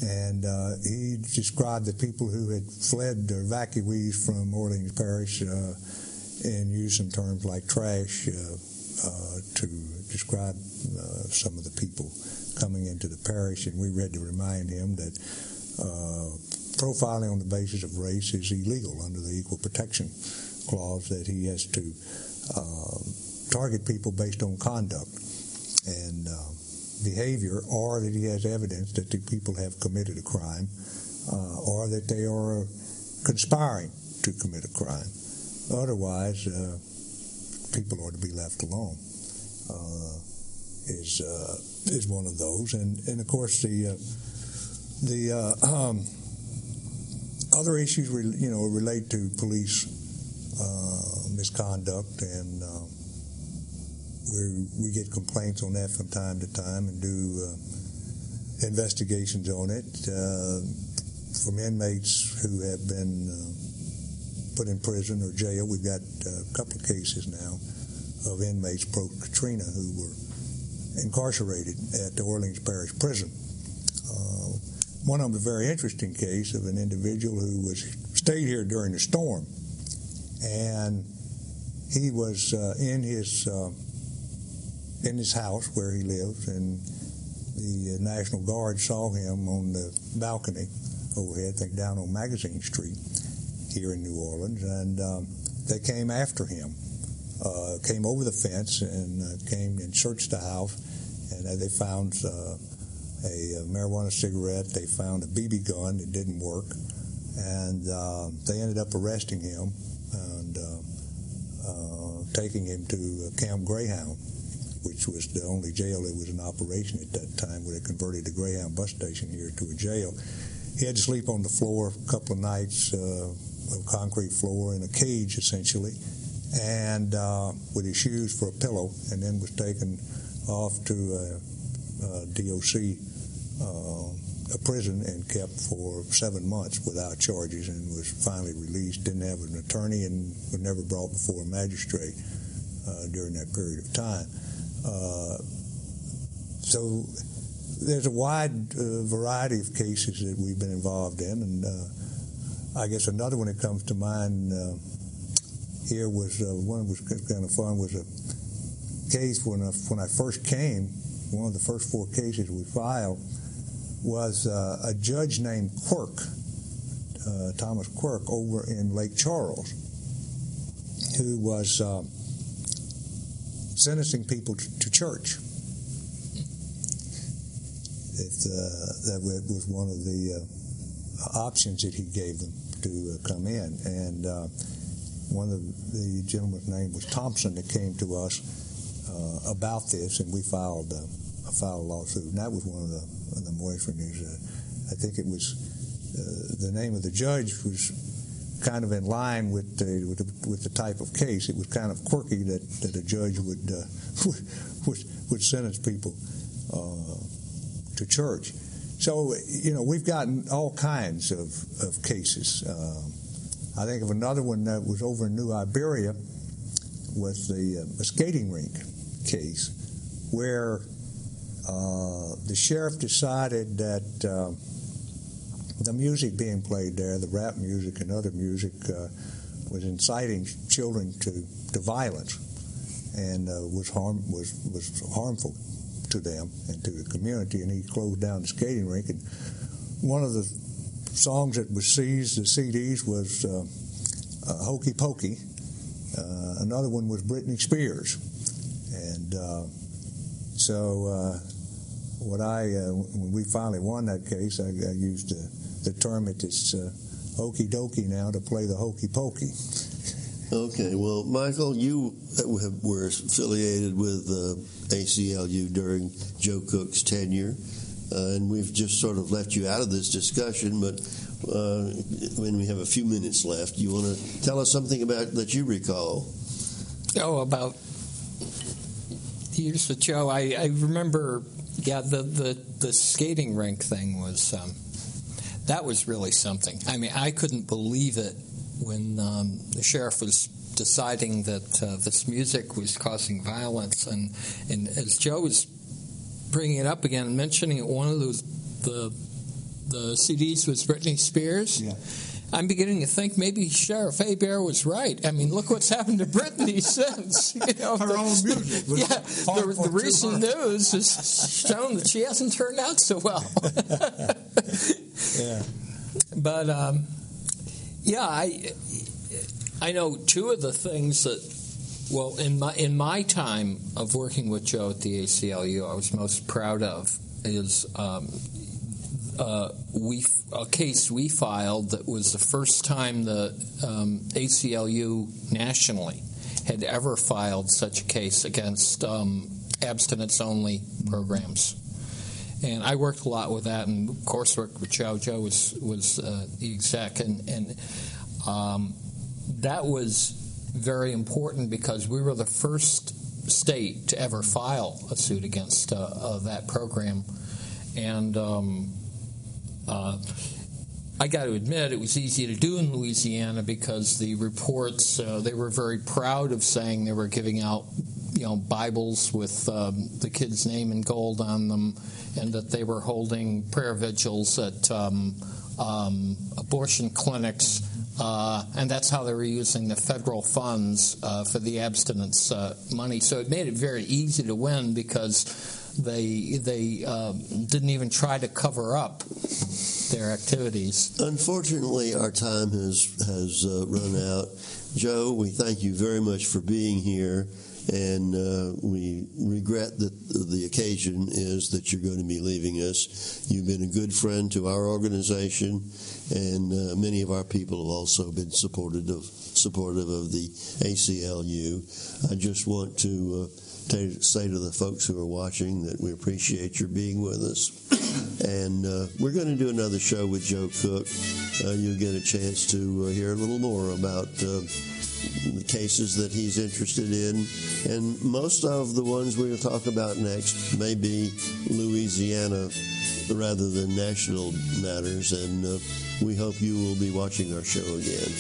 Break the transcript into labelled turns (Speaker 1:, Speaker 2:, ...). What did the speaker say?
Speaker 1: And he described the people who had fled, or evacuees from Orleans Parish, and used some terms like trash to describe some of the people coming into the parish. And we had to remind him that profiling on the basis of race is illegal under the Equal Protection Clause, that he has to target people based on conduct and behavior, or that he has evidence that the people have committed a crime, or that they are conspiring to commit a crime. Otherwise, people are to be left alone. Is one of those, and of course the other issues relate to police misconduct, and we get complaints on that from time to time and do investigations on it from inmates who have been put in prison or jail. We've got a couple of cases now of inmates pro-Katrina who were incarcerated at the Orleans Parish Prison. One of them, a very interesting case of an individual who stayed here during the storm, and he was in his house where he lived, and the National Guard saw him on the balcony overhead, I think down on Magazine Street here in New Orleans, and they came after him, came over the fence and came and searched the house, and they found a marijuana cigarette. They found a BB gun that didn't work, and they ended up arresting him and taking him to Camp Greyhound, which was the only jail that was in operation at that time, where they converted the Greyhound bus station here to a jail. He had to sleep on the floor a couple of nights, a concrete floor in a cage, essentially, and with his shoes for a pillow, and then was taken off to a DOC, a prison, and kept for 7 months without charges, and was finally released. Didn't have an attorney and was never brought before a magistrate during that period of time. So there's a wide variety of cases that we've been involved in, and I guess another one that comes to mind here was one that was kind of fun, was a case when I first came. One of the first 4 cases we filed was a judge named Quirk, Thomas Quirk, over in Lake Charles, who was sentencing people to church. That was one of the options that he gave them to come in, and one of the gentleman's name was Thompson that came to us about this, and we filed a lawsuit, and that was one of the more interesting news. I think it was the name of the judge was kind of in line with the type of case. It was kind of quirky that a judge would sentence people to church. So we've gotten all kinds of cases. I think of another one that was over in New Iberia, was the skating rink case, where the sheriff decided that the music being played there, the rap music and other music, was inciting children to violence, and was harmful to them and to the community, and he closed down the skating rink. And one of the songs that was seized, the CDs, was Hokey Pokey. Another one was Britney Spears. And when we finally won that case, I used the term that it's hokey dokey now to play the hokey pokey.
Speaker 2: Okay, well, Michael, you were affiliated with ACLU during Joe Cook's tenure, and we've just sort of left you out of this discussion, but when we have a few minutes left, you want to tell us something about that you recall?
Speaker 3: Oh, about years with Joe. I remember, the skating rink thing was, that was really something. I mean, I couldn't believe it when the sheriff was deciding that this music was causing violence, and as Joe was bringing it up again and mentioning it, one of the the CDs with Britney Spears.
Speaker 1: Yeah.
Speaker 3: I'm beginning to think maybe Sheriff Hebert was right. I mean, look what's happened to Britney since.
Speaker 1: Her own music was
Speaker 3: the recent news has shown that she hasn't turned out so well.
Speaker 1: Yeah.
Speaker 3: But I know two of the things that, well, in my time of working with Joe at the ACLU, I was most proud of is a case we filed that was the first time the ACLU nationally had ever filed such a case against abstinence-only programs. And I worked a lot with that, and of course worked with Joe. Joe was the exec, and that was very important because we were the first state to ever file a suit against that program. And I got to admit, it was easy to do in Louisiana because the reports, they were very proud of saying they were giving out, Bibles with the kid's name in gold on them, and that they were holding prayer vigils at abortion clinics, and that's how they were using the federal funds for the abstinence money. So it made it very easy to win because they didn't even try to cover up their activities.
Speaker 2: Unfortunately, our time has run out. Joe, we thank you very much for being here, and we regret that the occasion is that you're going to be leaving us. You've been a good friend to our organization, and many of our people have also been supportive of the ACLU. I just want to say to the folks who are watching that we appreciate your being with us. And we're going to do another show with Joe Cook. You'll get a chance to hear a little more about the cases that he's interested in. And most of the ones we're going to talk about next may be Louisiana rather than national matters. And we hope you will be watching our show again.